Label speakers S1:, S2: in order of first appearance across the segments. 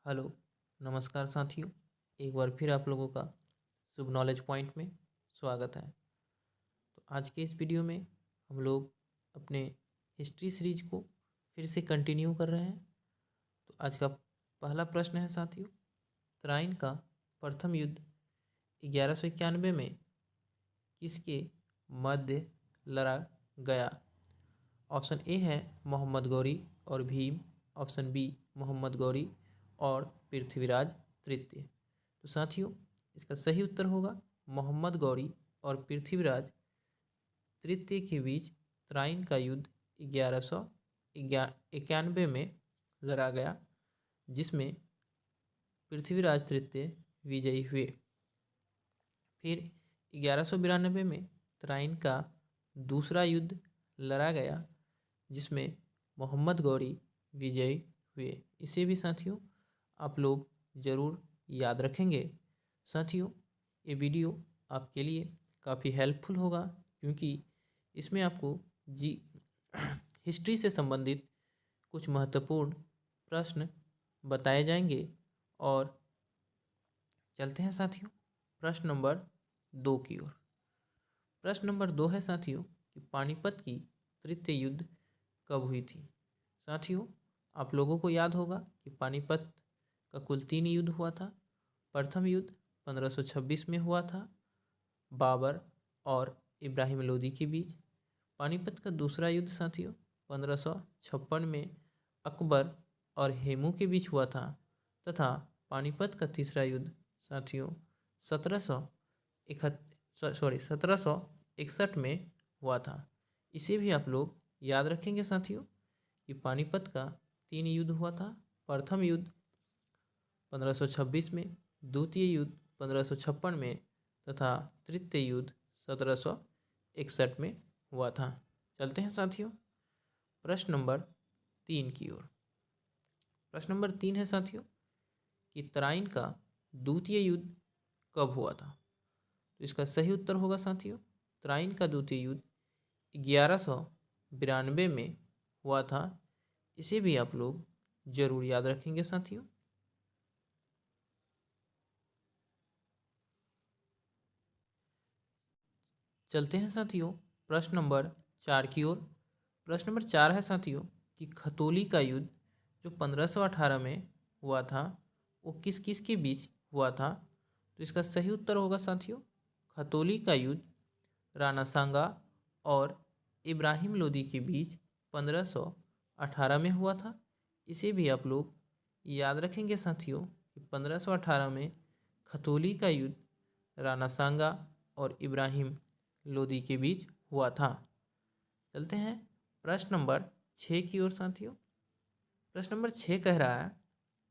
S1: Hello, नमस्कार साथियों। एक बार फिर आप लोगों का शुभ नॉलेज पॉइंट में स्वागत है। तो आज के इस वीडियो में हम लोग अपने हिस्ट्री सीरीज को फिर से कंटिन्यू कर रहे हैं। तो आज का पहला प्रश्न है साथियों, तराइन का प्रथम युद्ध 1191 में किसके मध्य लड़ा गया? ऑप्शन ए है मोहम्मद गौरी और भीम, ऑप्शन बी मोहम्मद गौरी और पृथ्वीराज तृतीय। तो साथियों, इसका सही उत्तर होगा मोहम्मद गौरी और पृथ्वीराज तृतीय के बीच तराइन का युद्ध 1191 में लड़ा गया, जिसमें पृथ्वीराज तृतीय विजयी हुए। फिर 1192 में तराइन का दूसरा युद्ध लड़ा गया, जिसमें मोहम्मद गौरी विजयी हुए। इसे भी साथियों आप लोग ज़रूर याद रखेंगे। साथियों, ये वीडियो आपके लिए काफ़ी हेल्पफुल होगा, क्योंकि इसमें आपको हिस्ट्री से संबंधित कुछ महत्वपूर्ण प्रश्न बताए जाएंगे। और चलते हैं साथियों प्रश्न नंबर 2 की ओर। प्रश्न नंबर 2 है साथियों कि पानीपत की तृतीय युद्ध कब हुई थी? साथियों, आप लोगों को याद होगा कि पानीपत का कुल 3 युद्ध हुआ था। प्रथम युद्ध 1526 में हुआ था, बाबर और इब्राहिम लोदी के बीच। पानीपत का दूसरा युद्ध साथियों 1556 में अकबर और हेमू के बीच हुआ था। तथा पानीपत का तीसरा युद्ध साथियों 1761 में हुआ था। इसे भी आप लोग याद रखेंगे साथियों कि पानीपत का 3 युद्ध हुआ था। प्रथम युद्ध 1526 में, द्वितीय युद्ध 1556 में तथा तृतीय युद्ध 1761 में हुआ था। चलते हैं साथियों प्रश्न नंबर 3 की ओर। प्रश्न नंबर 3 है साथियों कि तराइन का द्वितीय युद्ध कब हुआ था? तो इसका सही उत्तर होगा साथियों, तराइन का द्वितीय युद्ध 1192 में हुआ था। इसे भी आप लोग जरूर याद रखेंगे साथियों। चलते हैं साथियों प्रश्न नंबर 4 की ओर। प्रश्न नंबर 4 है साथियों कि खतौली का युद्ध जो 1518 में हुआ था, वो किस किस के बीच हुआ था? तो इसका सही उत्तर होगा साथियों, खतौली का युद्ध राणा सांगा और इब्राहिम लोदी के बीच 1518 में हुआ था। इसे भी आप लोग याद रखेंगे साथियों कि 1518 में खतौली का युद्ध राणा सांगा और इब्राहिम लोदी के बीच हुआ था। चलते हैं प्रश्न नंबर 6 की ओर साथियों। प्रश्न नंबर 6 कह रहा है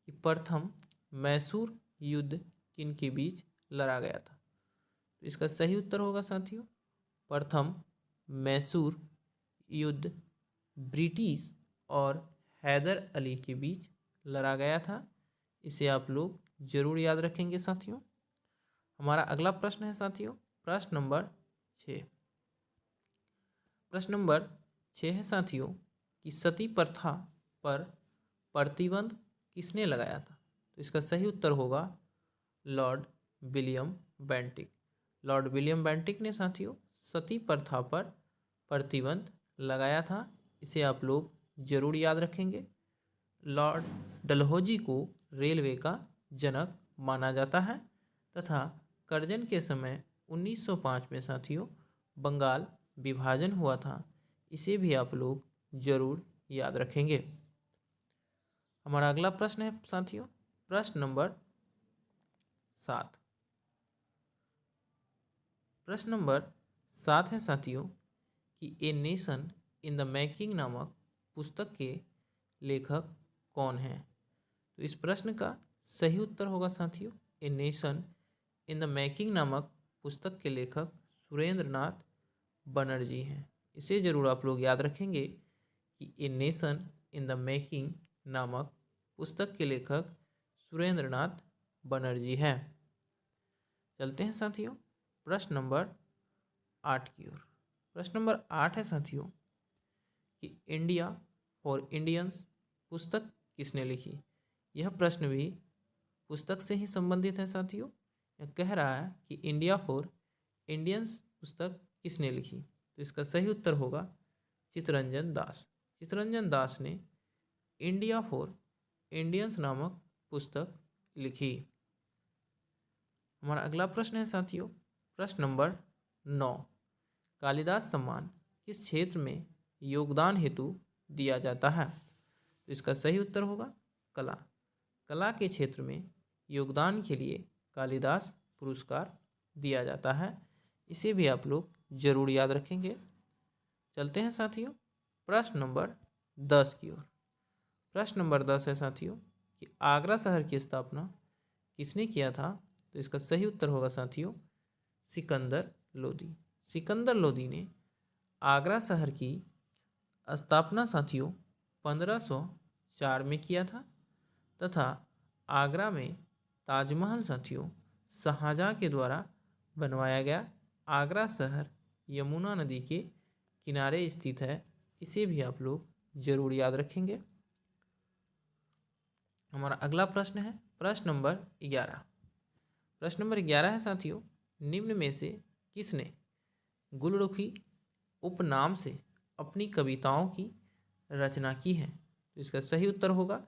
S1: कि प्रथम मैसूर युद्ध किन के बीच लड़ा गया था? तो इसका सही उत्तर होगा साथियों, प्रथम मैसूर युद्ध ब्रिटिश और हैदर अली के बीच लड़ा गया था। इसे आप लोग जरूर याद रखेंगे साथियों। हमारा अगला प्रश्न है साथियों प्रश्न नंबर 6। प्रश्न नंबर 6 है साथियों कि सती प्रथा पर प्रतिबंध किसने लगाया था? तो इसका सही उत्तर होगा Lord William Bentinck. Lord William Bentinck ने साथियों सती प्रथा पर प्रतिबंध लगाया था। इसे आप लोग जरूर याद रखेंगे। लॉर्ड डलहौजी को रेलवे का जनक माना जाता है तथा कर्जन के समय 1905 में साथियों बंगाल विभाजन हुआ था। इसे भी आप लोग जरूर याद रखेंगे। हमारा अगला प्रश्न है साथियों प्रश्न नंबर 7। प्रश्न नंबर 7 है साथियों कि a nation in the making नामक पुस्तक के लेखक कौन हैं? तो इस प्रश्न का सही उत्तर होगा साथियों, a nation in the making नामक पुस्तक के लेखक सुरेंद्र नाथ बनर्जी हैं। इसे जरूर आप लोग याद रखेंगे कि a nation in the making नामक पुस्तक के लेखक सुरेंद्र नाथ बनर्जी हैं। चलते हैं साथियों प्रश्न नंबर 8 की ओर। प्रश्न नंबर 8 है साथियों कि इंडिया फॉर इंडियंस पुस्तक किसने लिखी? यह प्रश्न भी पुस्तक से ही संबंधित है साथियों। यह कह रहा है कि इंडिया फॉर इंडियंस पुस्तक किसने लिखी, तो इसका सही उत्तर होगा चित्तरंजन दास। चित्तरंजन दास ने इंडिया फॉर इंडियंस नामक पुस्तक लिखी। हमारा अगला प्रश्न है साथियों, प्रश्न नंबर 9, कालिदास सम्मान किस क्षेत्र में योगदान हेतु दिया जाता है, तो इसका सही उत्तर होगा कला। कला के क्षेत्र में योगदान के लिए कालिदास पुरस्कार दिया जाता है। इसे भी आप लोग जरूर याद रखेंगे। चलते हैं साथियों प्रश्न नंबर 10 की ओर। प्रश्न नंबर 10 है साथियों कि आगरा शहर की स्थापना किसने किया था, तो इसका सही उत्तर होगा साथियों सिकंदर लोदी। सिकंदर लोदी ने आगरा शहर की स्थापना साथियों 1504 में किया था तथा आगरा में ताजमहल साथियों शाहजहाँ के द्वारा बनवाया गया। आगरा शहर यमुना नदी के किनारे स्थित है। इसे भी आप लोग जरूर याद रखेंगे। हमारा अगला प्रश्न है प्रश्न नंबर 11। प्रश्न नंबर 11 है साथियों, निम्न में से किसने गुलरुखी उपनाम से अपनी कविताओं की रचना की है, तो इसका सही उत्तर होगा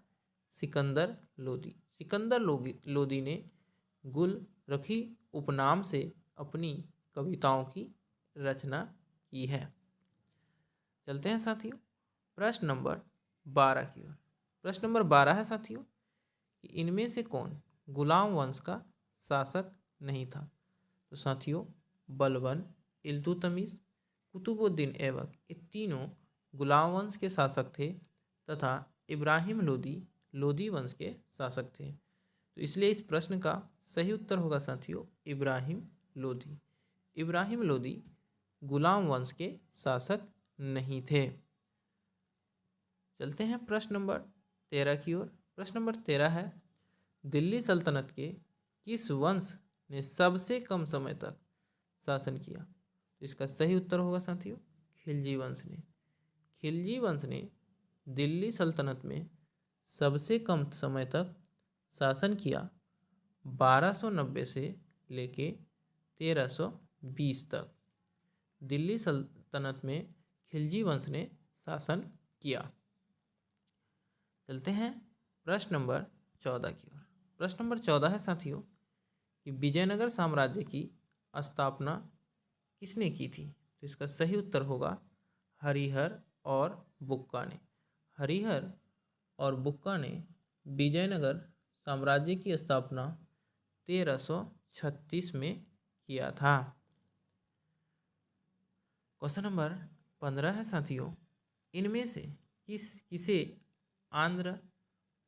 S1: सिकंदर लोदी। सिकंदर लोदी ने गुलरुखी उपनाम से अपनी कविताओं की रचना की है। चलते हैं साथियों प्रश्न नंबर 12 की ओर। प्रश्न नंबर 12 है साथियों कि इनमें से कौन गुलाम वंश का शासक नहीं था, तो साथियों बलबन, इल्तुतमिश, कुतुबुद्दीन ऐबक ये तीनों गुलाम वंश के शासक थे तथा इब्राहिम लोदी लोदी वंश के शासक थे। तो इसलिए इस प्रश्न का सही उत्तर होगा साथियों इब्राहिम लोदी। इब्राहिम लोदी गुलाम वंश के शासक नहीं थे। चलते हैं प्रश्न नंबर 13 की ओर। प्रश्न नंबर 13 है दिल्ली सल्तनत के किस वंश ने सबसे कम समय तक शासन किया, तो इसका सही उत्तर होगा साथियों खिलजी वंश ने। खिलजी वंश ने दिल्ली सल्तनत में सबसे कम समय तक शासन किया, 1290 से लेके 1320 तक दिल्ली सल्तनत में खिलजी वंश ने शासन किया। चलते हैं प्रश्न नंबर 14 की ओर। प्रश्न नंबर 14 है साथियों कि विजयनगर साम्राज्य की स्थापना किसने की थी, तो इसका सही उत्तर होगा हरिहर और बुक्का ने। हरिहर और बुक्का ने विजयनगर साम्राज्य की स्थापना 1336 में किया था। क्वेश्चन नंबर 15 है साथियों, इनमें से किसे आंध्र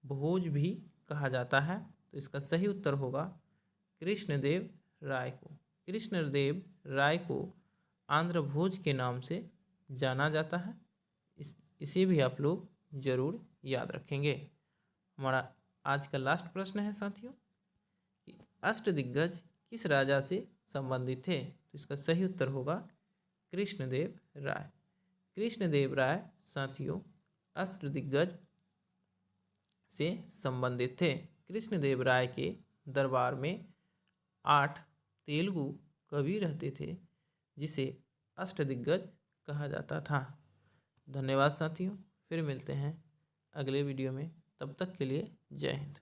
S1: भोज भी कहा जाता है, तो इसका सही उत्तर होगा कृष्णदेव राय को। कृष्णदेव राय को आंध्र भोज के नाम से जाना जाता है। इसे भी आप लोग जरूर याद रखेंगे। हमारा आज का लास्ट प्रश्न है साथियों कि अष्टदिग्गज किस राजा से संबंधित थे, तो इसका सही उत्तर होगा कृष्णदेव राय। कृष्णदेव राय साथियों अष्टदिग्गज से संबंधित थे। कृष्णदेव राय के दरबार में 8 तेलुगु कवि रहते थे जिसे अष्टदिग्गज कहा जाता था। धन्यवाद साथियों, फिर मिलते हैं अगले वीडियो में। तब तक के लिए जय हिंद।